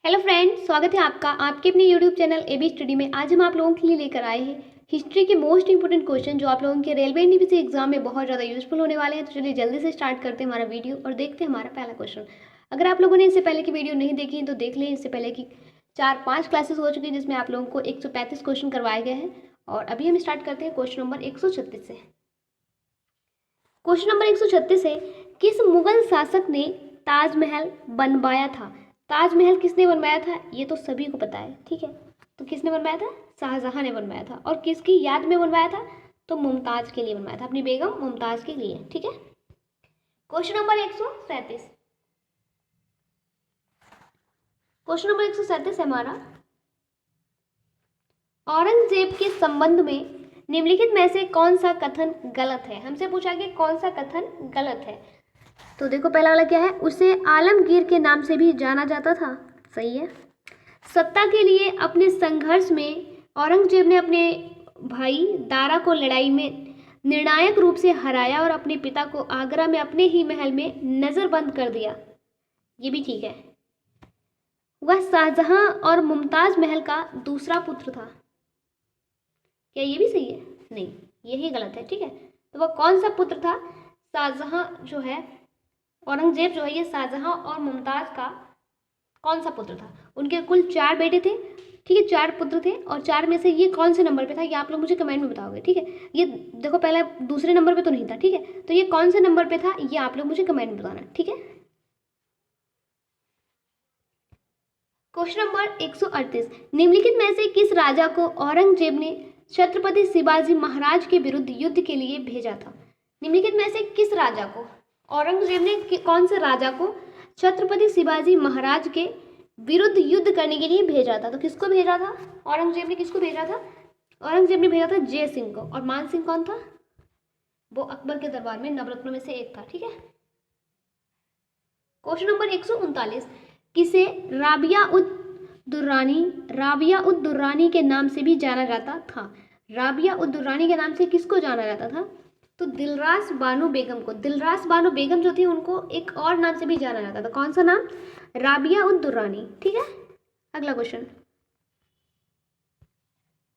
Hello friends, स्वागत है आपका आपके अपने यूट्यूब चैनल एबी स्टडी में। आज हम आप लोगों के लिए लेकर आए हैं हिस्ट्री के मोस्ट इंपोर्टेंट क्वेश्चन जो आप लोगों के रेलवे एनटीपीसी एग्जाम में बहुत ज़्यादा यूजफुल होने वाले हैं। तो चलिए जल्दी से स्टार्ट करते हैं हमारा वीडियो और देखते हैं हमारा पहला क्वेश्चन। अगर आप लोगों ने इससे पहले की वीडियो नहीं देखी तो देख लें। इससे पहले की 4-5 क्लासेस हो चुकी है जिसमें आप लोगों को 135 क्वेश्चन करवाए गए हैं। और अभी हम स्टार्ट करते हैं क्वेश्चन नंबर 136 से। क्वेश्चन नंबर 136 है, किस मुगल शासक ने ताजमहल बनवाया था? ताजमहल किसने बनवाया था? ये तो सभी को पता है, ठीक है। तो किसने बनवाया था? शाहजहां ने बनवाया था। और किसकी याद में बनवाया था? तो मुमताज के लिए बनवाया था, अपनी बेगम मुमताज के लिए, ठीक है। Question number 137। क्वेश्चन नंबर 137 है हमारा, औरंगजेब के संबंध में निम्नलिखित में से कौन सा कथन गलत है? हमसे पूछा कि कौन सा कथन गलत है। तो देखो पहला वाला क्या है, उसे आलमगीर के नाम से भी जाना जाता था, सही है। सत्ता के लिए अपने संघर्ष में औरंगजेब ने अपने भाई दारा को लड़ाई में निर्णायक रूप से हराया और अपने पिता को आगरा में अपने ही महल में नजरबंद कर दिया, ये भी ठीक है। वह शाहजहां और मुमताज महल का दूसरा पुत्र था, क्या ये भी सही है? नहीं, यही गलत है, ठीक है। तो वह कौन सा पुत्र था? शाहजहां जो है, औरंगजेब जो है, ये शाहजहां और मुमताज का कौन सा पुत्र था? उनके कुल 4 बेटे थे, ठीक है, 4 पुत्र थे। और 4 में से ये कौन से नंबर पे था, ये आप लोग मुझे कमेंट में बताओगे, ठीक है। ये देखो पहले दूसरे नंबर पे तो नहीं था, ठीक है। तो ये कौन से नंबर पे था, ये आप लोग मुझे कमेंट में बताना, ठीक है। क्वेश्चन नंबर 138, निम्नलिखित में से किस राजा को औरंगजेब ने छत्रपति शिवाजी महाराज के विरुद्ध युद्ध के लिए भेजा था? निम्नलिखित में से किस राजा को औरंगजेब ने कौन से राजा को छत्रपति शिवाजी महाराज के विरुद्ध युद्ध करने के लिए भेजा था? तो किसको भेजा था? औरंगजेब ने किसको भेजा था? औरंगजेब ने भेजा था जय सिंह को। और मान सिंह कौन था? वो अकबर के दरबार में नवरत्नों में से एक था, ठीक है। क्वेश्चन नंबर 139, किसे राबिया उद दुर्रानी के नाम से भी जाना जाता था? राबिया उद दुर्रानी के नाम से किसको जाना जाता था? तो दिलरास बानो बेगम को। दिलरास बानो बेगम जो थी उनको एक और नाम से भी जाना जाता था, कौन सा नाम? राबिया उद दुर्रानी, ठीक है। अगला क्वेश्चन,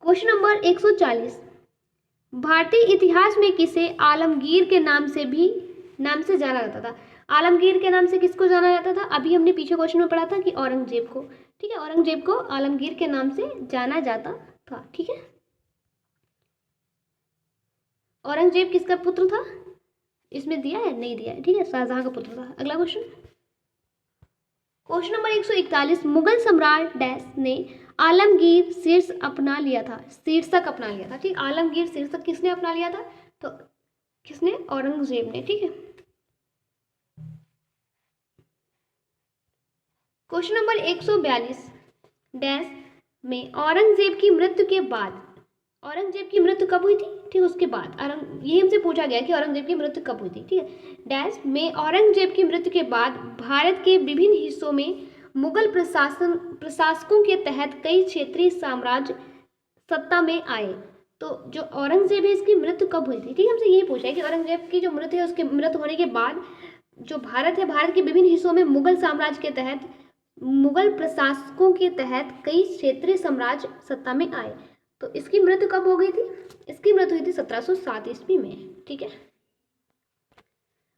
क्वेश्चन नंबर 140, भारतीय इतिहास में किसे आलमगीर के नाम से जाना जाता था? आलमगीर के नाम से किसको जाना जाता था? अभी हमने पीछे क्वेश्चन में पढ़ा था कि औरंगजेब को, ठीक है। औरंगजेब को आलमगीर के नाम से जाना जाता था, ठीक है। औरंगजेब किसका पुत्र था? इसमें दिया है? नहीं दिया है, ठीक है, शाहजहां का पुत्र था। अगला क्वेश्चन, क्वेश्चन नंबर 141, मुगल सम्राट डैश ने आलमगीर शीर्षक अपना लिया था? ठीक। आलमगीर शीर्षक किसने अपना लिया था? तो किसने? औरंगजेब ने, ठीक है। क्वेश्चन नंबर 142, डैश में औरंगजेब की मृत्यु के बाद, औरंगजेब की मृत्यु कब हुई थी? ठीक, उसके बाद ये हमसे पूछा गया कि औरंगजेब की मृत्यु कब हुई थी, ठीक है। डैश में औरंगजेब की मृत्यु के बाद भारत के विभिन्न हिस्सों में मुगल प्रशासकों के तहत कई क्षेत्रीय साम्राज्य सत्ता में आए। तो जो औरंगजेब है इसकी मृत्यु कब हुई थी? ठीक, हमसे यही पूछा है कि औरंगजेब की जो मृत्यु है उसकी मृत्यु होने के बाद जो भारत है, भारत के विभिन्न हिस्सों में मुगल साम्राज्य के तहत, मुगल प्रशासकों के तहत कई क्षेत्रीय साम्राज्य सत्ता में आए। तो इसकी मृत्यु कब हो गई थी? इसकी मृत्यु हुई थी 1707 ईस्वी में, ठीक है।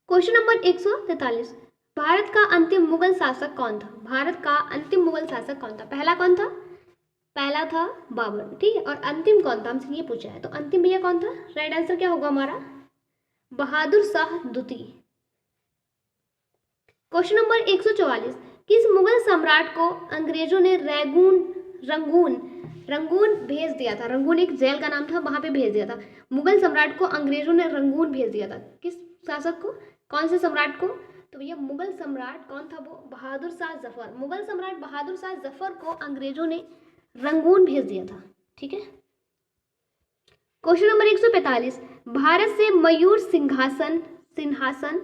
क्वेश्चन नंबर 143, भारत का अंतिम मुगल शासक कौन था? भारत का अंतिम मुगल शासक कौन था? पहला कौन था? पहला था बाबर, ठीक है। और अंतिम कौन था? हमसे ये पूछा है, तो अंतिम भैया कौन था? राइट आंसर क्या होगा हमारा? बहादुर शाह द्वितीय। क्वेश्चन नंबर 144, किस मुगल सम्राट को अंग्रेजों ने रंगून भेज दिया था? रंगून एक जेल का नाम था, वहां पे भेज दिया था। मुगल सम्राट को अंग्रेजों ने रंगून भेज दिया था, किस शासक को? कौन से सम्राट को? तो भैया मुगल सम्राट कौन था? वो बहादुर शाह जफर। मुगल सम्राट बहादुर शाह जफर को अंग्रेजों ने रंगून भेज दिया था, ठीक है। क्वेश्चन नंबर 145, भारत से मयूर सिंहासन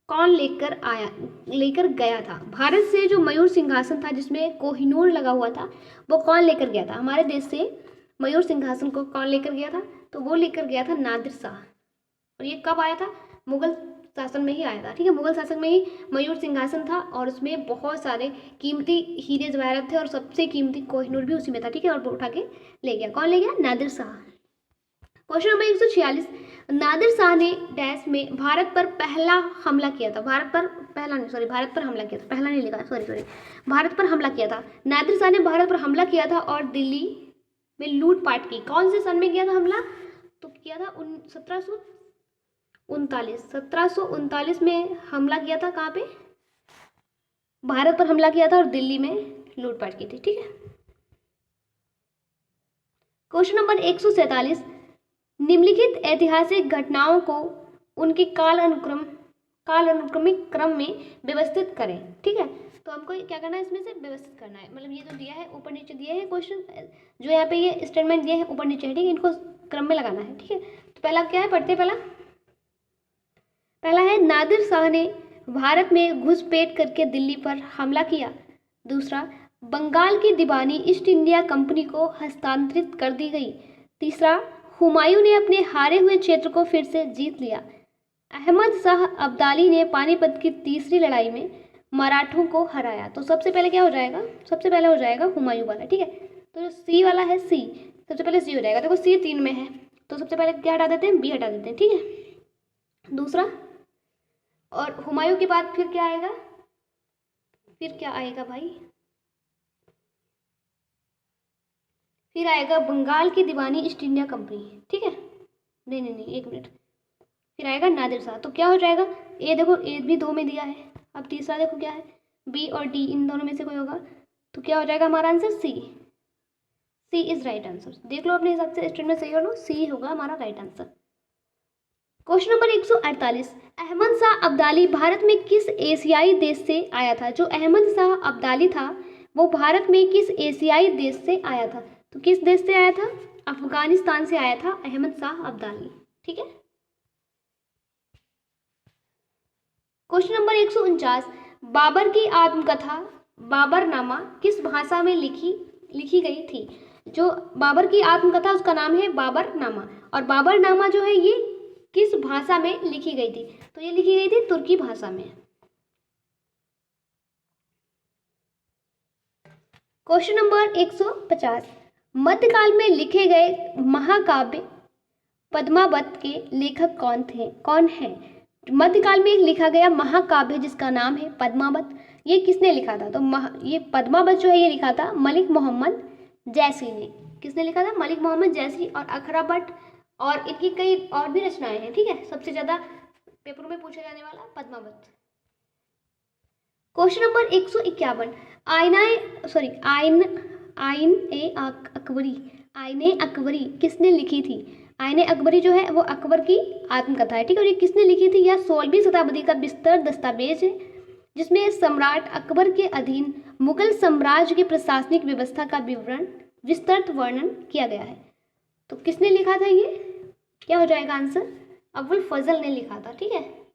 कौन लेकर गया था? भारत से जो मयूर सिंहासन था जिसमें कोहिनूर लगा हुआ था, वो कौन लेकर गया था? हमारे देश से मयूर सिंहासन को कौन लेकर गया था? तो वो लेकर गया था नादिर शाह। और ये कब आया था? मुगल शासन में ही आया था, ठीक है। मुगल शासन में ही मयूर सिंहासन था और उसमें बहुत सारे कीमती हीरे जवाहरात थे और सबसे कीमती कोहिनूर भी उसी में था, ठीक है। और वो उठा के ले गया, कौन ले गया? नादिर शाह। क्वेश्चन नंबर 146, नादिर शाह ने डैश में भारत पर पहला हमला किया था। भारत पर पहला नहीं, सॉरी, भारत पर हमला किया था, पहला नहीं लिखा, सॉरी, भारत पर हमला किया था। नादिर शाह ने भारत पर हमला किया था और दिल्ली में लूटपाट की। कौन से सन में किया था हमला? तो किया था 1739 में हमला किया था। कहाँ पे? भारत पर हमला किया था और दिल्ली में लूटपाट की थी, ठीक है। क्वेश्चन नंबर 147, निम्नलिखित ऐतिहासिक घटनाओं को उनके कालानुक्रमिक क्रम में व्यवस्थित करें, ठीक है। तो हमको क्या करना है, इसमें से व्यवस्थित करना है, मतलब ये जो दिया है ऊपर नीचे दिए हैं क्वेश्चन, जो यहाँ पे ये स्टेटमेंट दिए हैं ऊपर नीचे है, ठीक है, इनको क्रम में लगाना है, ठीक है। तो पहला क्या है, पढ़ते पहला है नादिर शाह ने भारत में घुसपैठ करके दिल्ली पर हमला किया। दूसरा, बंगाल की दीवानी ईस्ट इंडिया कंपनी को हस्तांतरित कर दी गई। तीसरा, हुमायूं ने अपने हारे हुए क्षेत्र को फिर से जीत लिया। अहमद शाह अब्दाली ने पानीपत की तीसरी लड़ाई में मराठों को हराया। तो सबसे पहले क्या हो जाएगा? सबसे पहले हो जाएगा हुमायूं वाला, ठीक है। तो जो सी वाला है, सी, सबसे पहले सी हो जाएगा। देखो सी 3 में है, तो सबसे पहले क्या हटा देते हैं? बी हटा देते हैं, ठीक है। दूसरा, और हुमायूं के बाद फिर क्या आएगा? फिर क्या आएगा भाई? फिर आएगा बंगाल की दीवानी ईस्ट इंडिया कंपनी, ठीक है। नहीं, एक मिनट, फिर आएगा नादिर शाह। तो क्या हो जाएगा? ए देखो, ए भी 2 में दिया है। अब तीसरा देखो क्या है, बी और डी, इन दोनों में से कोई होगा। तो क्या हो जाएगा हमारा answer? C. C is right answer. देख लो अपने हिसाब से, स्टेटमेंट में सही हो लो, सी होगा हमारा right answer. Question number 148, Ahmad Shah Abdali Bharat में किस एशियाई देश से आया था? जो अहमद शाह अब्दाली था वो भारत में किस एशियाई देश से आया था? तो किस देश से आया था? अफगानिस्तान से आया था अहमद शाह अब्दाली, ठीक है। क्वेश्चन नंबर 149, बाबर की आत्मकथा बाबरनामा किस भाषा में लिखी गई थी? जो बाबर की आत्मकथा उसका नाम है बाबरनामा, और बाबरनामा जो है ये किस भाषा में लिखी गई थी? तो ये लिखी गई थी तुर्की भाषा में। क्वेश्चन नंबर 150, मध्यकाल में लिखे गए महाकाव्य पद्मावत के लेखक कौन है? मध्यकाल में लिखा गया महाकाव्य जिसका नाम है पद्मावत, ये किसने लिखा था? तो ये पद्मावत जो है ये लिखा था मलिक मोहम्मद जैसी ने। किसने लिखा था? मलिक मोहम्मद जैसी और अखराबट, और इनकी कई और भी रचनाएं हैं, ठीक है। सबसे ज्यादा पेपर में पूछा जाने वाला पद्मावत। क्वेश्चन नंबर 151, आईने अकबरी किसने लिखी थी? आईने अकबरी जो है वो अकबर की आत्मकथा है, ठीक है। और ये किसने लिखी थी? यह 16वीं शताब्दी का विस्तृत दस्तावेज है जिसमें सम्राट अकबर के अधीन मुगल साम्राज्य की प्रशासनिक व्यवस्था का विस्तृत वर्णन किया गया है। तो किसने लिखा था ये? क्या हो जाएगा आंसर? अबुल फजल ने लिखा था, ठीक है।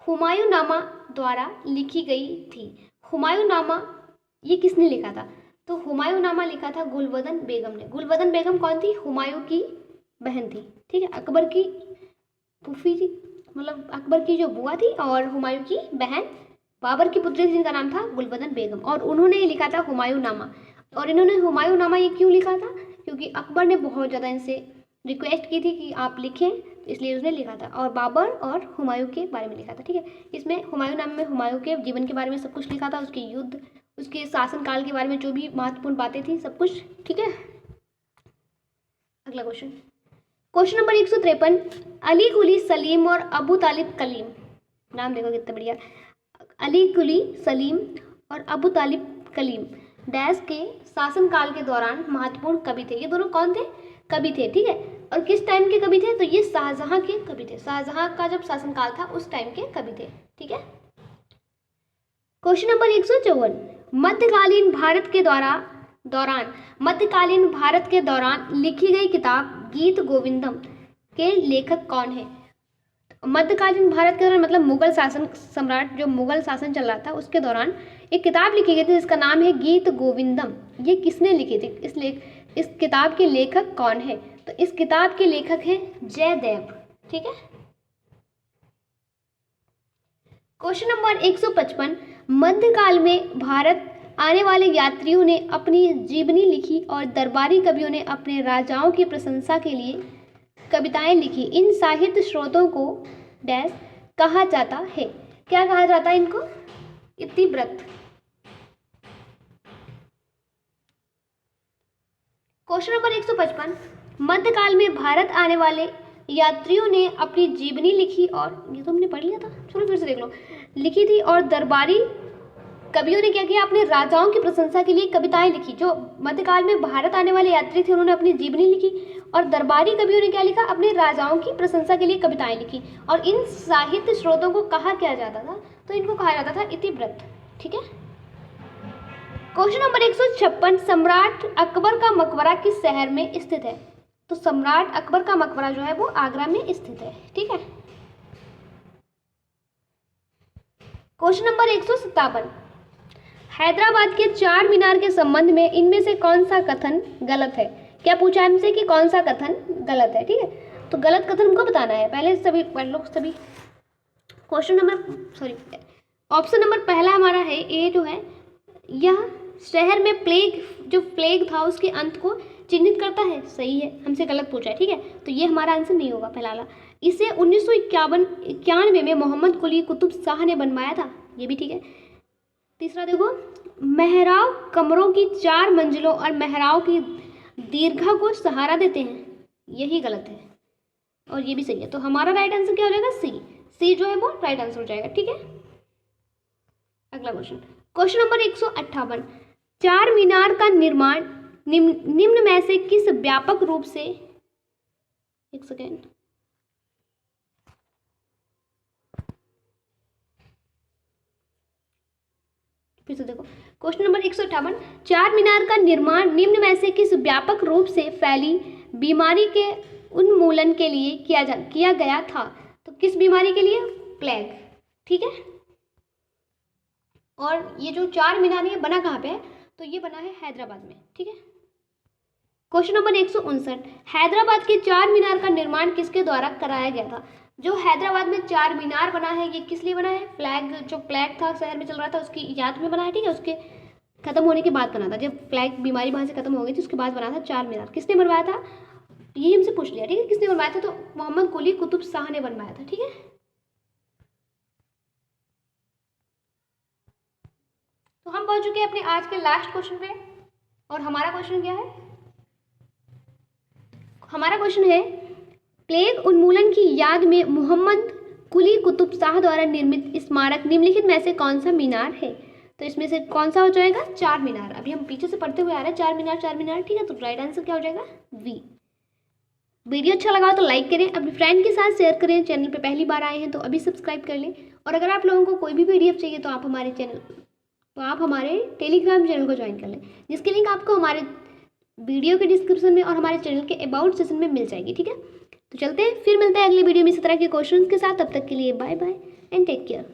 हुमायूंनामा द्वारा लिखी गई थी। हुमायूंनामा ये किसने लिखा था? तो हुमायूंनामा लिखा था गुलबदन बेगम ने। गुलबदन बेगम कौन थी? हुमायूं की बहन थी, ठीक है। अकबर की फूफी थी, मतलब अकबर की जो बुआ थी, और हुमायूं की बहन बाबर की पुत्री थी जिनका नाम था गुलबदन बेगम, और उन्होंने ये लिखा था हुमायूंनामा। और इन्होंने हुमायूंनामा ये क्यों लिखा था? क्योंकि अकबर ने बहुत ज़्यादा इनसे रिक्वेस्ट की थी कि आप लिखें, इसलिए उसने लिखा था। और बाबर और हुमायूं के बारे में लिखा था, ठीक है। इसमें हुमायूंनामा में हुमायूं के जीवन के बारे में सब कुछ लिखा था, उसके युद्ध, उसके शासनकाल के बारे में जो भी महत्वपूर्ण बातें थी, सब कुछ, ठीक है। अगला क्वेश्चन नंबर 153, अली कुली सलीम और अबू तालिब कलीम, नाम देखो कितना बढ़िया, अली कुली सलीम और अबू तालिब कलीम डैश के शासनकाल के दौरान महत्वपूर्ण कवि थे। ये दोनों कौन थे? कवि थे, ठीक है। और किस टाइम के कवि थे? तो ये शाहजहां के कवि थे। शाहजहां का जब शासनकाल था उस टाइम के कवि थे, ठीक है। क्वेश्चन नंबर 154, मध्यकालीन भारत के दौरान लिखी गई किताब गीत गोविंदम के लेखक कौन है? मध्यकालीन भारत के दौरान मतलब मुगल शासन, सम्राट जो मुगल शासन चल रहा था उसके दौरान एक किताब लिखी गई थी जिसका नाम है गीत गोविंदम। ये किसने लिखी थी? इस किताब के लेखक कौन है? तो इस किताब के लेखक हैं जयदेव। ठीक है। क्वेश्चन नंबर 155, मध्यकाल में भारत आने वाले यात्रियों ने अपनी जीवनी लिखी और दरबारी कवियों ने अपने राजाओं की प्रशंसा के लिए कविताएं लिखी। इन साहित्य स्रोतों को डैश कहा जाता है। क्या कहा जाता है इनको? इतिवृत्त। क्वेश्चन नंबर 155, मध्यकाल में भारत आने वाले यात्रियों ने अपनी जीवनी लिखी और, ये तो हमने पढ़ लिया था, चलो फिर से देख लो, लिखी थी और दरबारी कवियों ने क्या किया? अपने राजाओं की प्रशंसा के लिए कविताएं लिखी। जो मध्यकाल में भारत आने वाले यात्री थे उन्होंने अपनी जीवनी लिखी और दरबारी कवियों ने क्या लिखा? अपने राजाओं की प्रशंसा के लिए कविताएं लिखी। और इन साहित्य स्रोतों को कहा क्या जाता था? तो इनको कहा जाता था इतिवृत्त। ठीक है। क्वेश्चन नंबर 156, सम्राट अकबर का मकबरा किस शहर में स्थित है? तो सम्राट अकबर का मकबरा जो है वो आगरा में स्थित है। ठीक है। क्वेश्चन नंबर 157, हैदराबाद के चार मीनार के संबंध में इनमें से कौन सा कथन गलत है? क्या पूछा हमसे कि कौन सा कथन गलत है? ठीक है। तो गलत कथन हमको बताना है। पहले सभी पढ़ लो सभी। क्वेश्चन नंबर ऑप्शन नंबर पहला हमारा है, ए जो है, यह शहर में जो प्लेग था उसके अंत को चिन्हित करता है। सही है, हमसे गलत पूछा है। ठीक है। तो ये हमारा आंसर नहीं होगा पहला वाला। इसे 1991 में मोहम्मद कुली कुतुब शाह ने बनवाया था। ये भी ठीक है। तीसरा देखो, मेहराब कमरों की 4 मंजिलों और मेहराब की दीर्घा को सहारा देते हैं। यही गलत है और ये भी सही है। तो हमारा राइट आंसर क्या हो जाएगा? सी जो है वो राइट आंसर हो जाएगा। ठीक है। अगला क्वेश्चन नंबर 158, चार मीनार का निर्माण निम्न में से किस व्यापक रूप से, एक सेकेंड, फिर से देखो। क्वेश्चन नंबर 158, चार मीनार का निर्माण निम्न में से किस व्यापक रूप से फैली बीमारी के उन्मूलन के लिए किया गया था? तो किस बीमारी के लिए? प्लेग। ठीक है। और ये जो चार मीनार है बना कहाँ पे है? तो ये बना है हैदराबाद में। ठीक है। क्वेश्चन नंबर 159, हैदराबाद के चार मीनार का निर्माण किसके द्वारा कराया गया था? जो हैदराबाद में चार मीनार बना है ये किस लिए बना है? जो प्लेग था शहर में चल रहा था उसकी याद में बना है। ठीक है। उसके खत्म होने के बाद बना था। जब प्लेग बीमारी वहाँ से खत्म हो गई थी उसके बाद बना था चार मीनार। किसने बनवाया था? यही हमसे पूछ लिया। ठीक है। किसने बनवाया था? तो मोहम्मद कुली कुतुब शाह ने बनवाया था। ठीक है। तो हम पहुंच चुके हैं अपने आज के लास्ट क्वेश्चन पे। और हमारा क्वेश्चन क्या है? हमारा क्वेश्चन है, प्लेग उन्मूलन की याद में मोहम्मद कुली कुतुब शाह द्वारा निर्मित स्मारक निम्नलिखित में से कौन सा मीनार है? तो इसमें से कौन सा हो जाएगा? चार मीनार। अभी हम पीछे से पढ़ते हुए आ रहे हैं चार मीनार चार मीनार। ठीक है। तो राइट आंसर क्या हो जाएगा? वी। वीडियो अच्छा लगा तो लाइक करें, अपने फ्रेंड के साथ शेयर करें। चैनल पे पहली बार आए हैं तो अभी सब्सक्राइब कर लें। और अगर आप लोगों को कोई भी पीडीएफ चाहिए तो आप हमारे टेलीग्राम चैनल को ज्वाइन कर लें, जिसकी लिंक आपको हमारे वीडियो के डिस्क्रिप्शन में और हमारे चैनल के अबाउट सेक्शन में मिल जाएगी। ठीक है। तो चलते हैं, फिर मिलते हैं अगली वीडियो में इसी तरह के क्वेश्चंस के साथ। तब तक के लिए bye bye and take care.